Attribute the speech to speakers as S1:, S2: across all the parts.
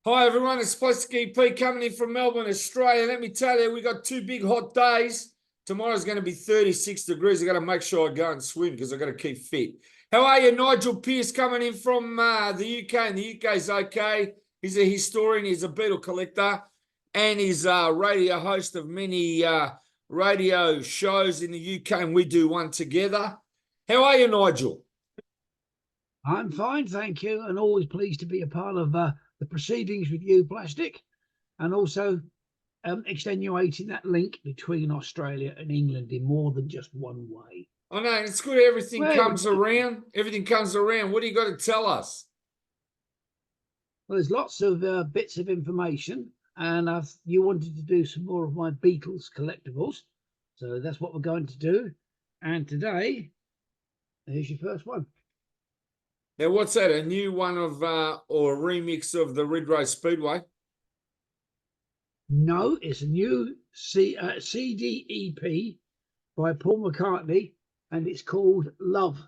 S1: Hi everyone, it's Plastic EP coming in from Melbourne, Australia. Let me tell you, we got two big hot days. Tomorrow's going to be 36 degrees. I got to make sure I go and swim because I got to keep fit. How are you? Nigel Pearce coming in from the UK, and the UK's okay. He's a historian, he's a Beatle collector, and he's a radio host of many radio shows in the UK, and we do one together. How are you, Nigel?
S2: I'm fine, thank you, and always pleased to be a part of the proceedings with you, Plastic, and also extenuating that link between Australia and England in more than just one way.
S1: I know, it's good everything
S2: Well,
S1: comes around. Everything comes around. What do you got to tell us?
S2: Well, there's lots of bits of information, and you wanted to do some more of my Beatles collectibles, so that's what we're going to do. And today, here's your first one.
S1: Now, what's that? A new one of or a remix of the Red Rose Speedway?
S2: No, it's a new CD EP by Paul McCartney, and it's called Love.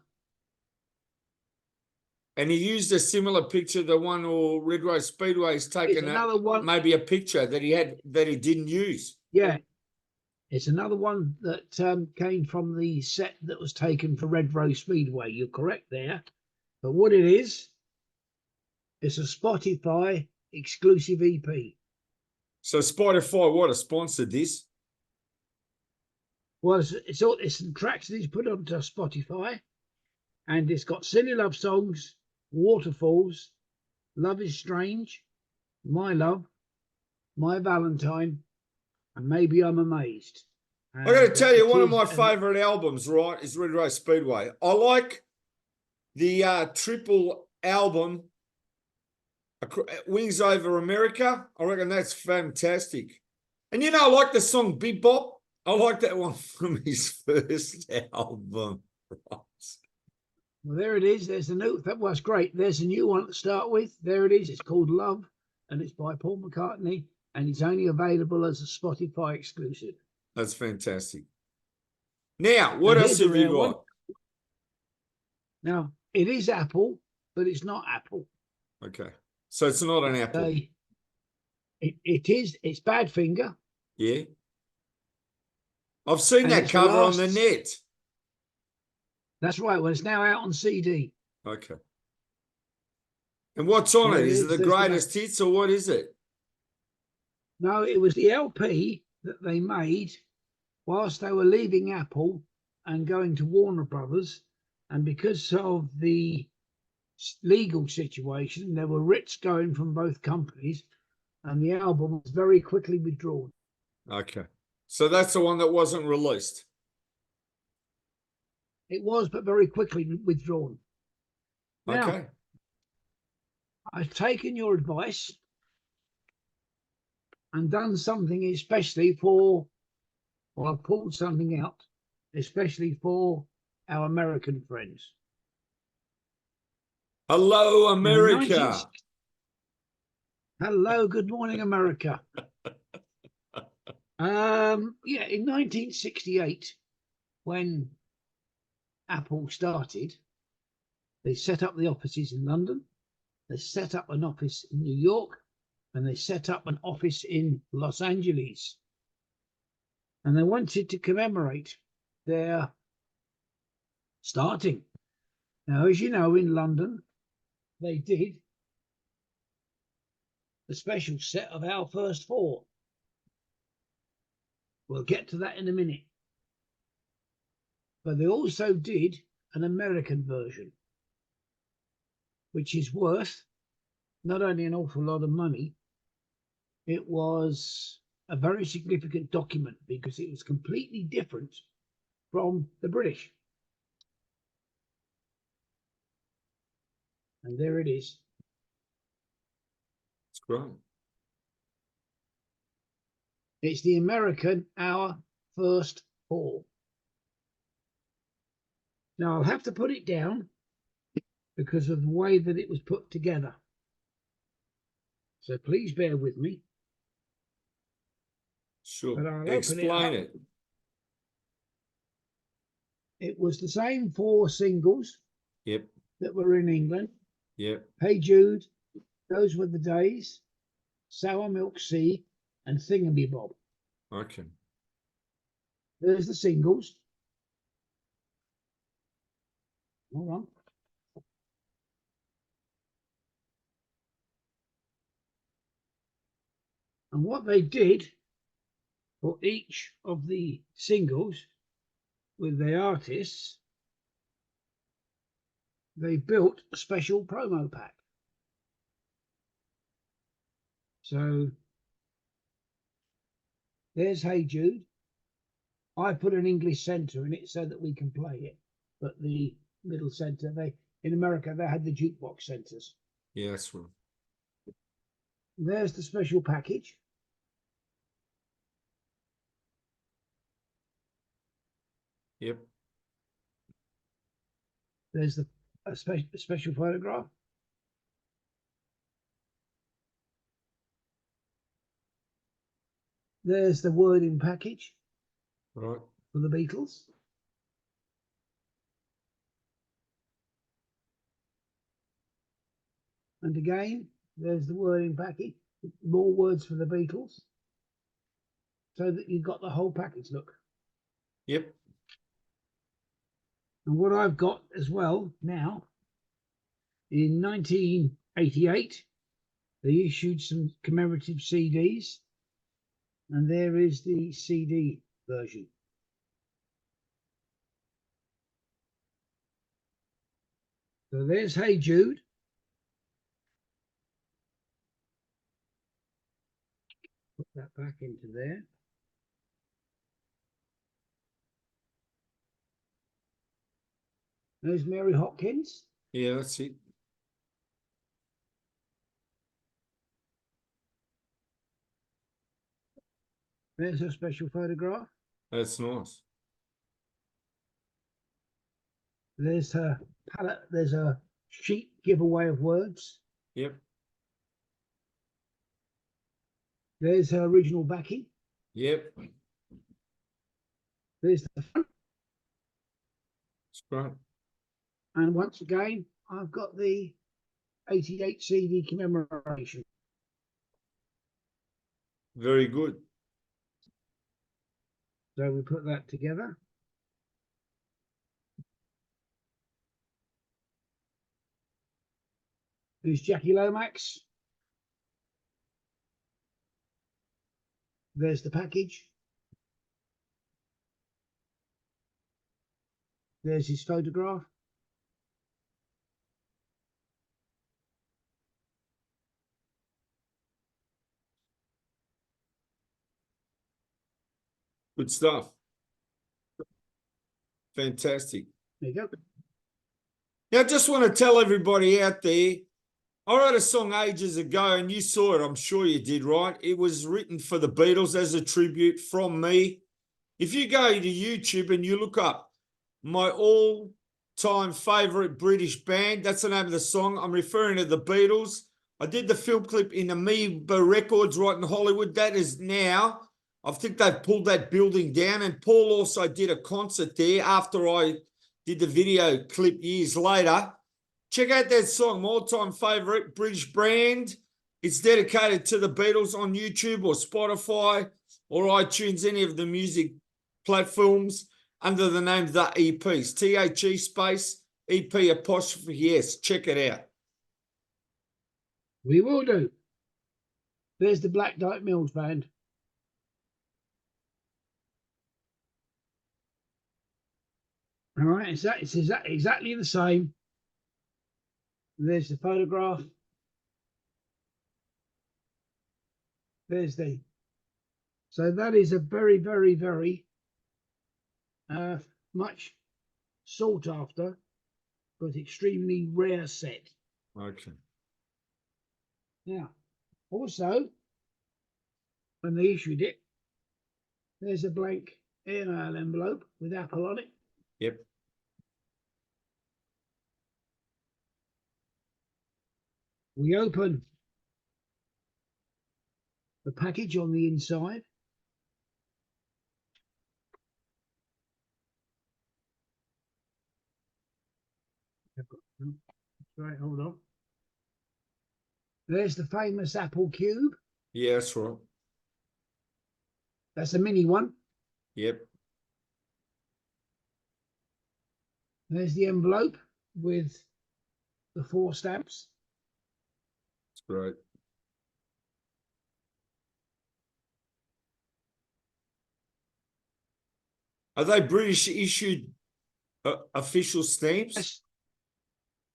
S1: And he used a similar picture, the one or Red Rose Speedway's taken
S2: another one,
S1: maybe a picture that he had that he didn't use.
S2: Yeah, it's another one that came from the set that was taken for Red Rose Speedway. You're correct there. But what it is, it's a Spotify exclusive EP.
S1: So Spotify, what, sponsored this?
S2: Well, it's some tracks that he's put onto Spotify, and it's got Silly Love Songs, Waterfalls, Love is Strange, My Love, My Valentine, and Maybe I'm Amazed.
S1: I got to tell you, one of my favourite albums, right, is Red Rose Speedway. I like the triple album, Wings Over America. I reckon that's fantastic. And you know, I like the song Bebop. I like that one from his first album.
S2: Well, there it is. There's the new. That was great. There's a new one to start with. There it is. It's called Love, and it's by Paul McCartney, and it's only available as a Spotify exclusive.
S1: That's fantastic. Now, what else have you got?
S2: Now, it is Apple, but it's not Apple.
S1: Okay. So it's not an Apple.
S2: It is. It's Badfinger.
S1: Yeah. I've seen that cover on the net.
S2: That's right. Well, it's now out on CD.
S1: Okay. And what's on it? Is it the greatest hits or what is it?
S2: No, it was the LP that they made whilst they were leaving Apple and going to Warner Brothers. And because of the legal situation, there were writs going from both companies, and the album was very quickly withdrawn.
S1: Okay. So that's the one that wasn't released.
S2: It was, but very quickly withdrawn. Now,
S1: okay.
S2: I've taken your advice and done something especially for, or I've pulled something out, especially for our American friends.
S1: Hello, America.
S2: Hello, good morning, America. Yeah, in 1968, when Apple started, they set up the offices in London, they set up an office in New York, and they set up an office in Los Angeles. And they wanted to commemorate their starting. Now, as you know, in London, they did the special set of Our First Four. We'll get to that in a minute. But they also did an American version, which is worth not only an awful lot of money, it was a very significant document because it was completely different from the British. And there it is.
S1: It's great.
S2: It's the American Our First Four. Now, I'll have to put it down because of the way that it was put together. So please bear with me.
S1: Sure. Explain it.
S2: It was the same four singles
S1: that
S2: were in England.
S1: Yep.
S2: Hey Jude, Those Were the Days, Sour Milk Sea, and Thingamabob.
S1: Okay.
S2: There's the singles. Hold on. And what they did for each of the singles with the artists, they built a special promo pack. So there's Hey Jude. I put an English centre in it so that we can play it. But the middle centre, in America, they had the jukebox centres.
S1: Yeah, that's right.
S2: There's the special package.
S1: Yep.
S2: There's a special photograph. There's the wording package
S1: Right.
S2: for the Beatles. And again, there's the wording package, more words for the Beatles, so that you've got the whole package, look.
S1: Yep.
S2: And what I've got as well now, in 1988, they issued some commemorative CDs, and there is the CD version. So there's Hey Jude. Put that back into there. There's Mary Hopkins.
S1: Yeah, that's it.
S2: There's her special photograph.
S1: That's nice.
S2: There's her palette. There's a sheet giveaway of words.
S1: Yep.
S2: There's her original backing.
S1: Yep.
S2: There's the front.
S1: It's great.
S2: And once again, I've got the 88 CD commemoration.
S1: Very good.
S2: So we put that together. There's Jackie Lomax. There's the package. There's his photograph.
S1: Good stuff. Fantastic.
S2: There you go.
S1: Now, I just want to tell everybody out there, I wrote a song ages ago, and you saw it. I'm sure you did, right? It was written for the Beatles as a tribute from me. If you go to YouTube and you look up my all-time favourite British band, that's the name of the song. I'm referring to the Beatles. I did the film clip in Amoeba Records right in Hollywood. That is now, I think they've pulled that building down. And Paul also did a concert there after I did the video clip years later. Check out that song, my all-time favourite British band. It's dedicated to the Beatles on YouTube or Spotify or iTunes, any of the music platforms under the name The EPs. THE space EP apostrophe S. Check it out.
S2: We will do. There's the Black Dyke Mills band. All right, it's exactly the same. There's the photograph. There's the. So that is a very, very, very much sought after, but extremely rare set.
S1: Okay.
S2: Now, also, when they issued it, there's a blank airmail envelope with Apple on it.
S1: Yep.
S2: We open the package on the inside. Right, hold on. There's the famous Apple Cube.
S1: Yeah, that's right.
S2: That's a mini one.
S1: Yep.
S2: There's the envelope with the 4 stamps.
S1: It's great. Are they British issued official stamps?
S2: Yes.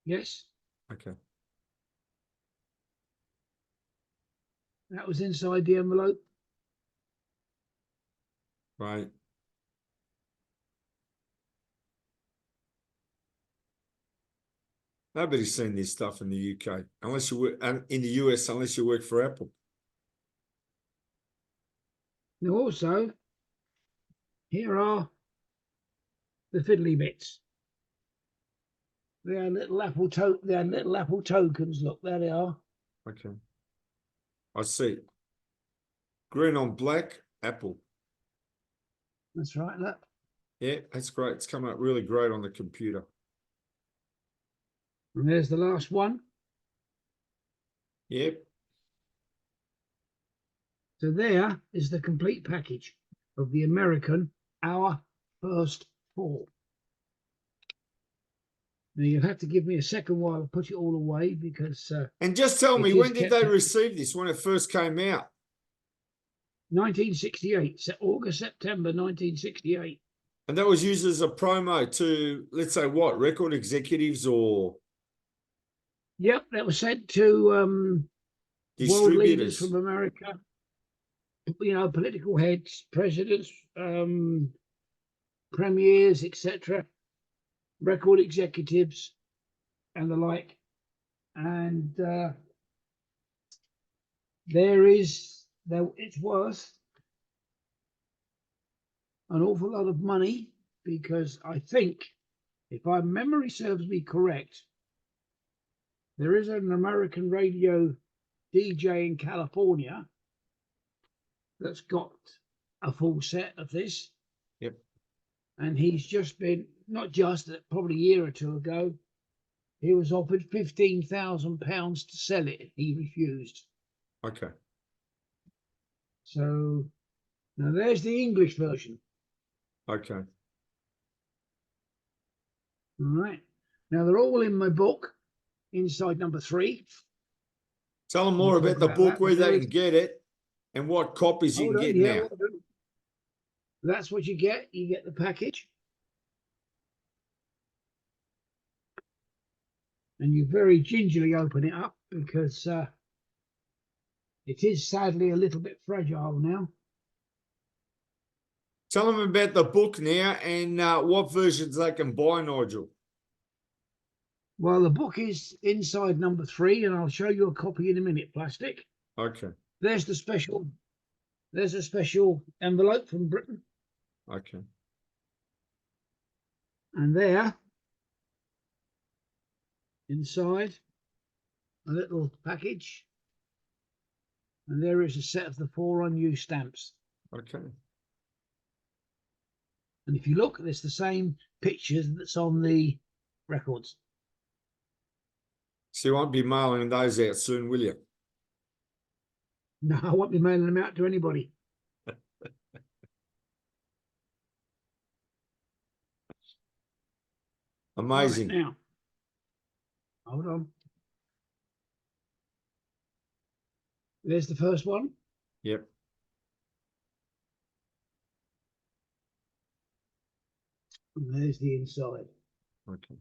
S2: Yes.
S1: Okay.
S2: That was inside the envelope.
S1: Right. Nobody's seen this stuff in the UK unless you work in the US, unless you work for Apple.
S2: Now also, here are the fiddly bits. They're little Apple tokens. Look, there they are.
S1: Okay. I see. Green on black, Apple.
S2: That's right. Look.
S1: Yeah, that's great. It's coming up really great on the computer.
S2: And there's the last one.
S1: Yep.
S2: So there is the complete package of the American Our First Fall. Now you'll have to give me a second while I put it all away because
S1: And just tell me,
S2: is
S1: when did
S2: kept-
S1: they receive this? When it first came out?
S2: 1968, August, September 1968.
S1: And that was used as a promo to, let's say, what, record executives or
S2: Yep, that was sent to world leaders
S1: distributors?
S2: from America, you know, political heads, presidents, premiers, etc., record executives, and the like. And it's worth an awful lot of money because I think, if my memory serves me correct, there is an American radio DJ in California that's got a full set of this.
S1: Yep.
S2: And he's just been, not just, probably a year or two ago, he was offered £15,000 to sell it. He refused.
S1: Okay.
S2: So now there's the English version.
S1: Okay.
S2: All right. Now they're all in my book, inside number 3.
S1: Tell them more
S2: We'll
S1: about the
S2: talk
S1: book,
S2: that,
S1: where
S2: but there
S1: they
S2: is-
S1: can get it and what copies you
S2: Hold
S1: can
S2: on,
S1: get
S2: yeah,
S1: now.
S2: hold on. That's what you get. You get the package. And you very gingerly open it up because it is sadly a little bit fragile now.
S1: Tell them about the book now and what versions they can buy, Nigel.
S2: Well, the book is inside number 3, and I'll show you a copy in a minute, plastic.
S1: Okay.
S2: There's a special envelope from Britain.
S1: Okay.
S2: And there, inside, a little package. And there is a set of the 4 unused stamps.
S1: Okay.
S2: And if you look, it's the same pictures that's on the records.
S1: So you won't be mailing those out soon, will you?
S2: No, I won't be mailing them out to anybody.
S1: Amazing.
S2: Right, now, hold on. There's the first one.
S1: Yep.
S2: And there's the inside.
S1: Okay.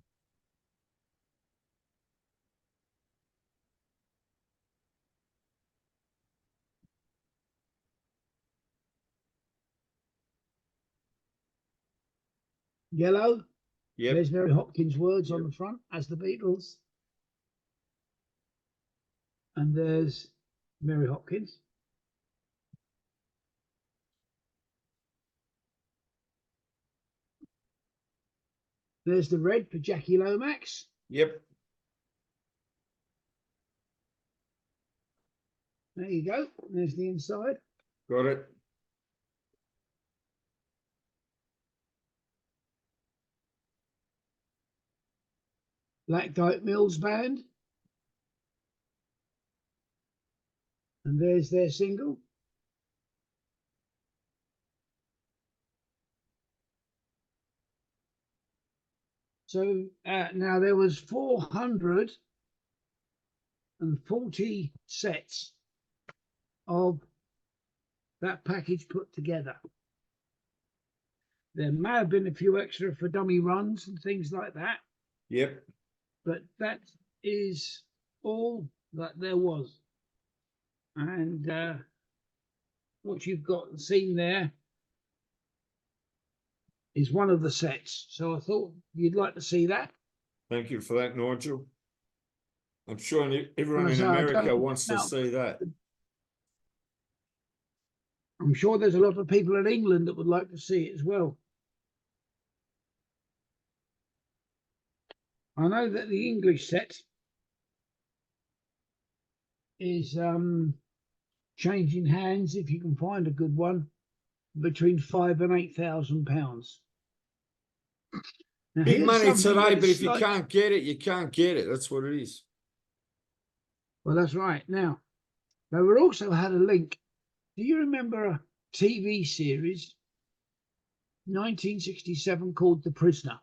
S2: Yellow.
S1: Yep.
S2: There's Mary Hopkins' words on the front, as the Beatles. And there's Mary Hopkins. There's the red for Jackie Lomax.
S1: Yep.
S2: There you go. There's the inside.
S1: Got it.
S2: Black Dyke Mills Band. And there's their single. So now there was 440 sets of that package put together. There may have been a few extra for dummy runs and things like that.
S1: Yep.
S2: But that is all that there was. And what you've got seen there is one of the sets. So I thought you'd like to see that.
S1: Thank you for that, Nigel. I'm sure everyone
S2: And I
S1: in
S2: say,
S1: America wants to
S2: now,
S1: see that.
S2: I'm sure there's a lot of people in England that would like to see it as well. I know that the English set is changing hands, if you can find a good one, between £5,000 and £8,000. Now,
S1: Big
S2: here's
S1: money
S2: something
S1: today,
S2: that
S1: but
S2: is
S1: if you can't get it, you can't get it. That's what it is.
S2: Well, that's right. Now, they were also had a link. Do you remember a TV series, 1967, called The Prisoner?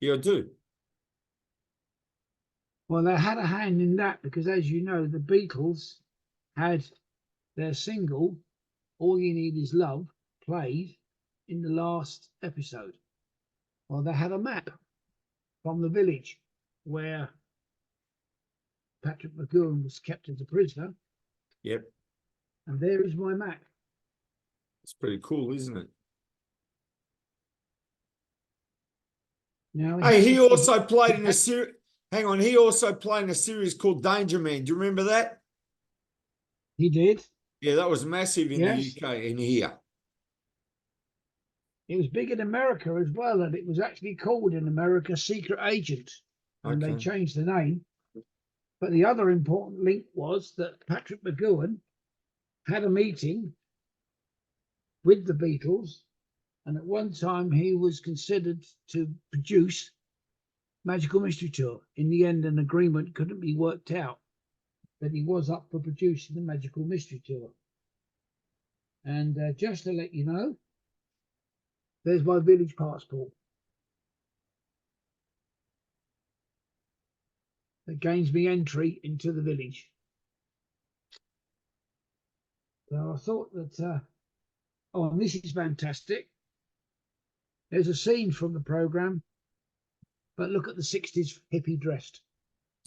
S1: Yeah, I do.
S2: Well, they had a hand in that because, as you know, the Beatles had their single, All You Need Is Love, played in the last episode. Well, they had a map from the village where Patrick McGowan was kept as a prisoner.
S1: Yep.
S2: And there is my map.
S1: It's pretty cool, isn't it?
S2: Now,
S1: Hey, he also played in a series. Hang on, he also played in a series called Danger Man. Do you remember that?
S2: He did.
S1: Yeah, that was massive in the
S2: Yes.
S1: UK in here.
S2: It was big in America as well, and it was actually called in America Secret Agent, and they changed the name. But the other important link was that Patrick McGowan had a meeting with the Beatles, and at one time he was considered to produce Magical Mystery Tour. In the end, an agreement couldn't be worked out, but he was up for producing the Magical Mystery Tour. And just to let you know, there's my village passport. That gains me entry into the village. So I thought that, oh, and this is fantastic. There's a scene from the programme, but look at the 60s hippie dressed.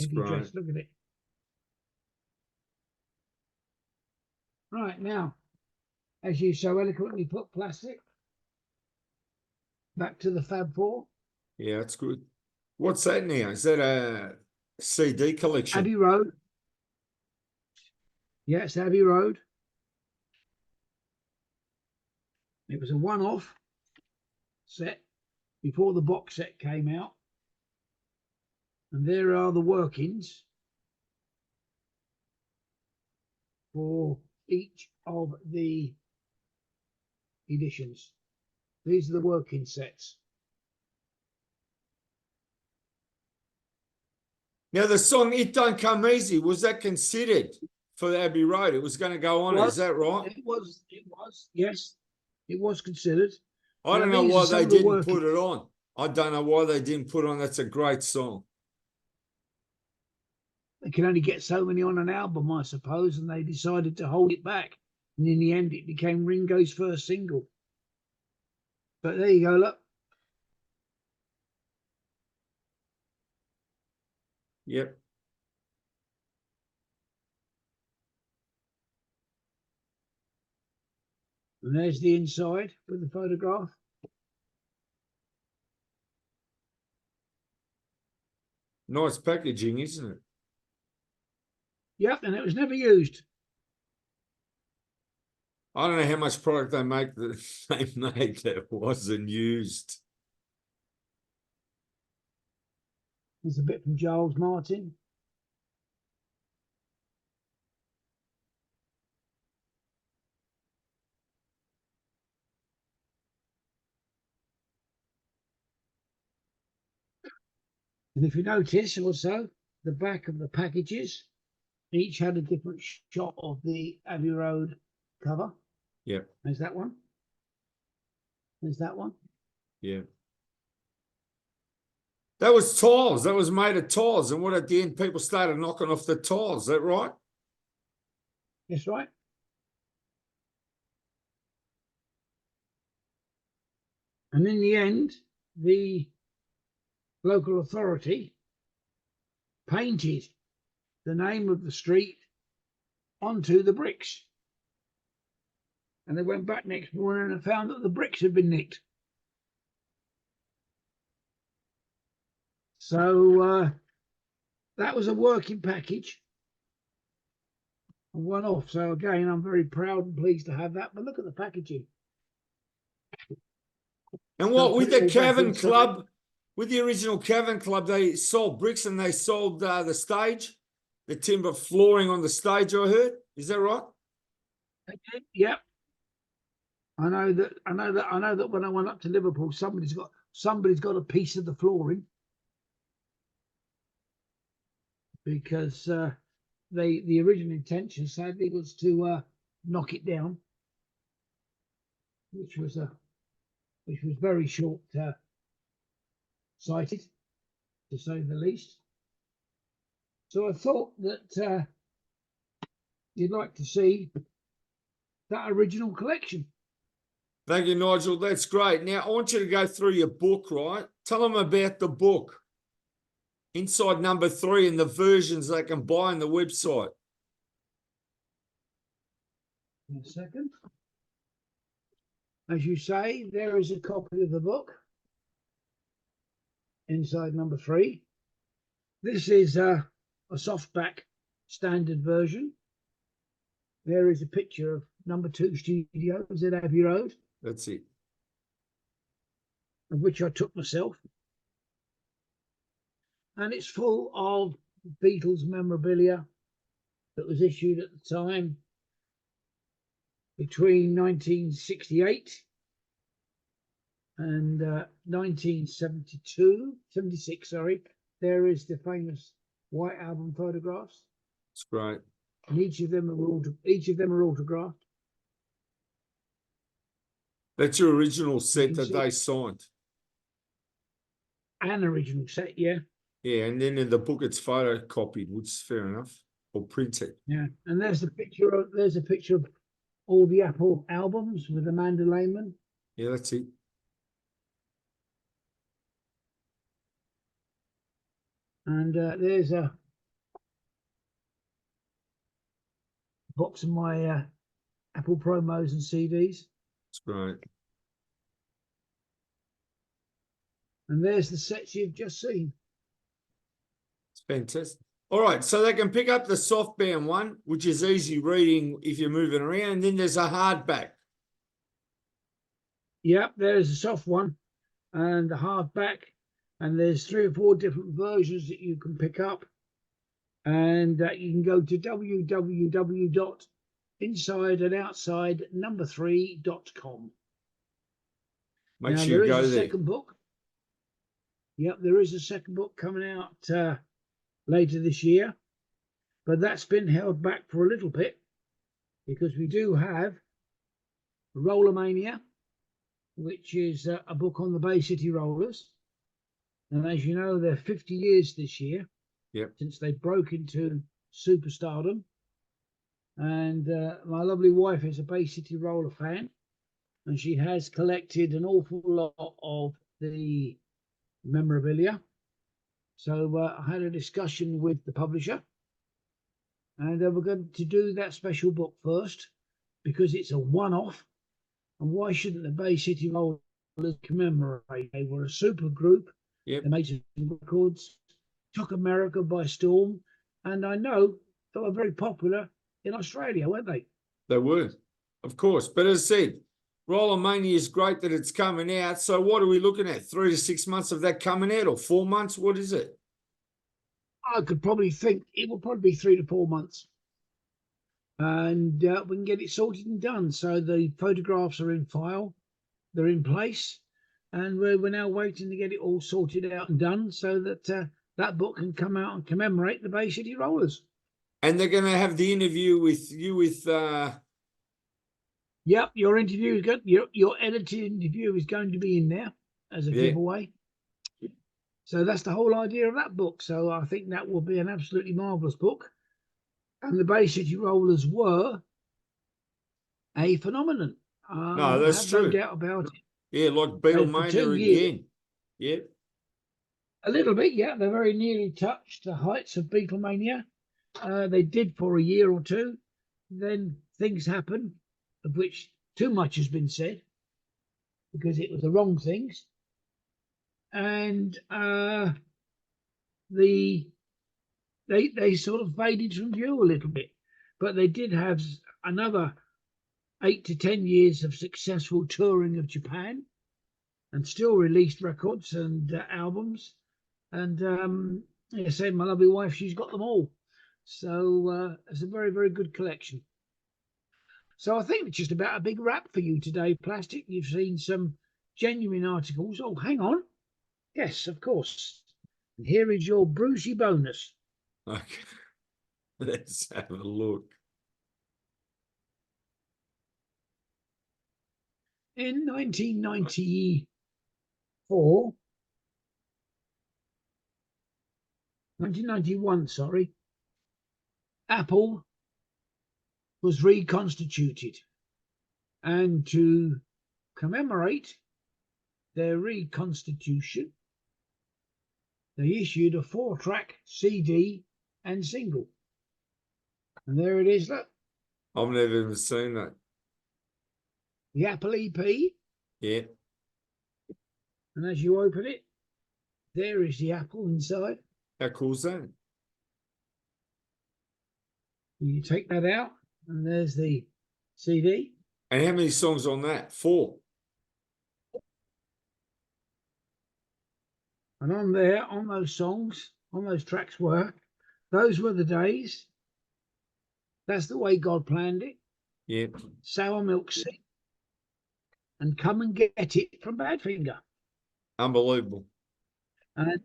S2: Hippie dressed, look at it. Right, now, as you so eloquently put, plastic, back to the Fab Four.
S1: Yeah, that's good. What's that now? Is that a CD collection?
S2: Abbey Road. Yeah, it's Abbey Road. It was a one-off set before the box set came out. And there are the workings for each of the editions. These are the working sets.
S1: Now, the song It Don't Come Easy, was that considered for the Abbey Road? It was going to go on, is that right?
S2: It was, yes, it was considered.
S1: I don't know why they didn't put it on. I don't know why they didn't put it on. That's a great song.
S2: They can only get so many on an album, I suppose, and they decided to hold it back. And in the end, it became Ringo's first single. But there you go, look.
S1: Yep.
S2: And there's the inside with the photograph.
S1: Nice packaging, isn't it?
S2: Yep, and it was never used.
S1: I don't know how much product they make that they made that wasn't used.
S2: There's a bit from Giles Martin. And if you notice also, the back of the packages Each had a different shot of the Abbey Road cover.
S1: Yeah.
S2: There's that one. There's that one.
S1: Yeah. That was tiles. That was made of tiles. And what at the end, people started knocking off the tiles. Is that right?
S2: That's right. And in the end, the local authority painted the name of the street onto the bricks. And they went back next morning and found that the bricks had been nicked. So that was a working package, a one-off. So again, I'm very proud and pleased to have that. But look at the packaging.
S1: And what with the Cavern Club, with the original Cavern Club, they sold bricks and they sold the stage, the timber flooring on the stage. I heard. Is that right?
S2: Yep. I know that when I went up to Liverpool, somebody's got a piece of the flooring because the original intention sadly was to knock it down, which was very short sighted, to say the least. So I thought that you'd like to see that original collection.
S1: Thank you, Nigel. That's great. Now, I want you to go through your book, right? Tell them about the book. Inside number 3 and the versions they can buy on the website.
S2: In a second. As you say, there is a copy of the book. Inside number 3. This is a softback standard version. There is a picture of number 2 studios at Abbey Road.
S1: That's it.
S2: Of which I took myself. And it's full of Beatles memorabilia that was issued at the time between 1968 and 76, sorry. There is the famous White Album photographs.
S1: That's great.
S2: And each of them are autographed.
S1: That's your original set that they signed.
S2: An original set, yeah.
S1: Yeah, and then in the book it's photocopied, which is fair enough, or printed.
S2: Yeah, and there's a picture of all the Apple albums with Amanda Lehman.
S1: Yeah, that's it.
S2: And there's a box of my Apple promos and CDs.
S1: That's great.
S2: And there's the sets you've just seen.
S1: It's fantastic. All right, so they can pick up the softbound one, which is easy reading if you're moving around. And then there's a hardback.
S2: Yep, there's a soft one and the hardback. And there's 3 or 4 different versions that you can pick up. And you can go to www.insideandoutsidenumber3.com.
S1: Make
S2: now,
S1: sure you go
S2: there is a
S1: there.
S2: second book. Yep, there is a second book coming out later this year. But that's been held back for a little bit because we do have Rollermania, which is a book on the Bay City Rollers. And as you know, they're 50 years this year.
S1: Yep.
S2: Since they broke into superstardom. And my lovely wife is a Bay City Roller fan. And she has collected an awful lot of the memorabilia. So I had a discussion with the publisher. And we're going to do that special book first because it's a one-off. And why shouldn't the Bay City Rollers commemorate? They were a super group.
S1: Yep.
S2: They made some records, took America by storm, and I know they were very popular in Australia, weren't they?
S1: They were, of course. But as I said, Rollermania is great that it's coming out. So what are we looking at? 3 to 6 months of that coming out, or 4 months? What is it?
S2: I could probably think it will probably be 3 to 4 months. And we can get it sorted and done. So the photographs are in file, they're in place. And we're now waiting to get it all sorted out and done so that that book can come out and commemorate the Bay City Rollers.
S1: And they're going to have the interview with you with.
S2: Yep, your interview is good. Your edited interview is going to be in there as a
S1: Yeah.
S2: giveaway. So that's the whole idea of that book. So I think that will be an absolutely marvellous book. And the Bay City Rollers were a phenomenon.
S1: No,
S2: I
S1: that's
S2: have no
S1: true.
S2: doubt about it.
S1: Yeah, like
S2: For
S1: Beatlemania
S2: 2 years,
S1: again. Yeah.
S2: a little bit, yeah. They very nearly touched the heights of Beatlemania. They did for a year or two. Then things happened, of which too much has been said, because it was the wrong things. And they sort of faded from view a little bit. But they did have another 8 to 10 years of successful touring of Japan, and still released records and albums. And like I said, my lovely wife, she's got them all. So it's a very, very good collection. So I think it's just about a big wrap for you today, Plastic. You've seen some genuine articles. Oh, hang on. Yes, of course. And here is your Brucey bonus.
S1: Okay. Let's have a look.
S2: In 1994, 1991, sorry, Apple was reconstituted. And to commemorate their reconstitution, they issued a 4-track CD and single. And there it is, look.
S1: I've never even seen that.
S2: The Apple EP.
S1: Yeah.
S2: And as you open it, there is the apple inside.
S1: How cool is that?
S2: You take that out, and there's the CD.
S1: And how many songs on that? 4.
S2: And on there, on those songs, on those tracks those were the days. That's the way God planned it.
S1: Yeah.
S2: Sour Milk Sea. And Come and Get It from Badfinger.
S1: Unbelievable.
S2: And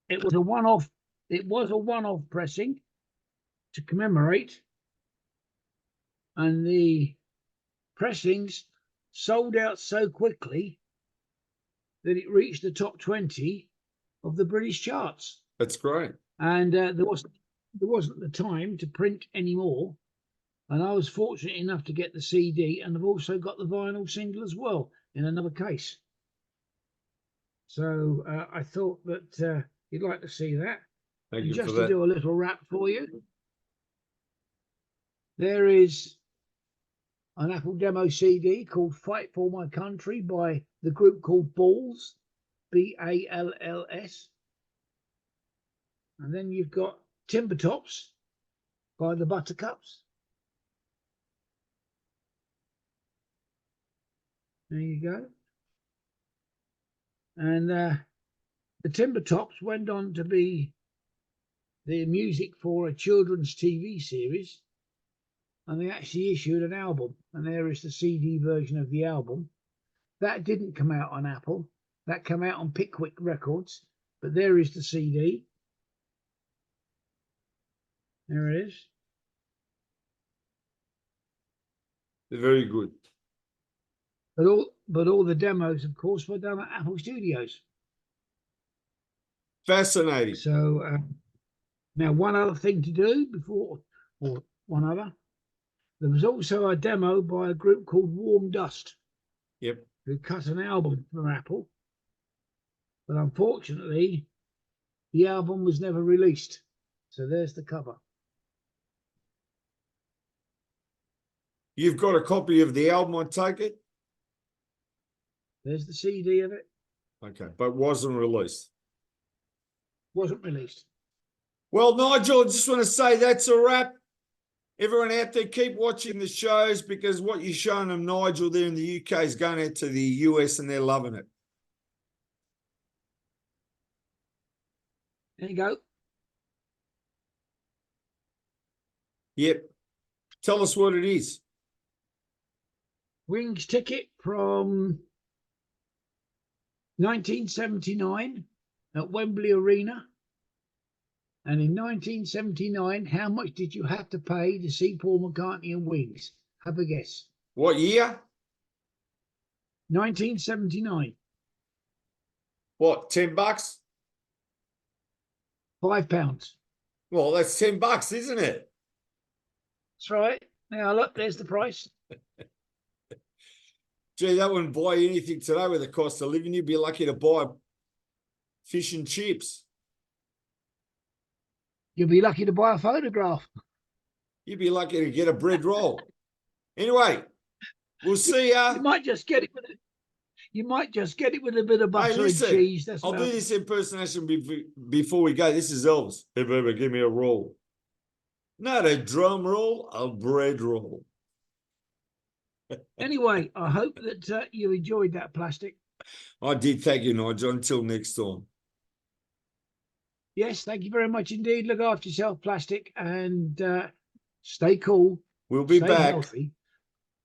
S2: it was a one-off. It was a one-off pressing to commemorate. And the pressings sold out so quickly that it reached the top 20 of the British charts.
S1: That's great.
S2: And there wasn't the time to print anymore. And I was fortunate enough to get the CD, and I've also got the vinyl single as well in another case. So I thought that you'd like to see that.
S1: Thank
S2: and
S1: you
S2: just
S1: for
S2: to
S1: that.
S2: do a little rap for you, there is an Apple demo CD called Fight for My Country by the group called Balls, Balls. And then you've got Timber Tops by the Buttercups. There you go. And the Timber Tops went on to be the music for a children's TV series. And they actually issued an album. And there is the CD version of the album. That didn't come out on Apple. That came out on Pickwick Records. But there is the CD. There it is.
S1: Very good.
S2: But all the demos, of course, were done at Apple Studios.
S1: Fascinating.
S2: So now one other thing to do before, or one other, there was also a demo by a group called Warm Dust.
S1: Yep.
S2: Who cut an album for Apple. But unfortunately, the album was never released. So there's the cover.
S1: You've got a copy of the album, I take it?
S2: There's the CD of it.
S1: Okay, but wasn't released.
S2: Wasn't released.
S1: Well, Nigel, I just want to say that's a wrap. Everyone out there, keep watching the shows, because what you're showing them, Nigel, there in the UK is going out to the US and they're loving it.
S2: There you go.
S1: Yep. Tell us what it is.
S2: Wings ticket from 1979 at Wembley Arena. And in 1979, how much did you have to pay to see Paul McCartney and Wings? Have a guess.
S1: What year?
S2: 1979.
S1: What, $10?
S2: £5.
S1: Well, that's $10, isn't it?
S2: That's right. Now look, there's the price.
S1: Gee, that wouldn't buy you anything today with the cost of living. You'd be lucky to buy fish and chips.
S2: You'll be lucky to buy a photograph.
S1: You'd be lucky to get a bread roll. Anyway, we'll see ya.
S2: You might just get it with it. You might just get it with a bit of butter
S1: listen,
S2: and cheese. That's
S1: I'll
S2: about
S1: do this impersonation before we go. This is Elvis. Hey, baby, give me a roll. Not a drum roll, a bread roll.
S2: Anyway, I hope that you enjoyed that, Plastic.
S1: I did. Thank you, Nigel. Until next time.
S2: Yes, thank you very much indeed. Look after yourself, Plastic, and stay cool.
S1: We'll be
S2: stay
S1: back.
S2: healthy.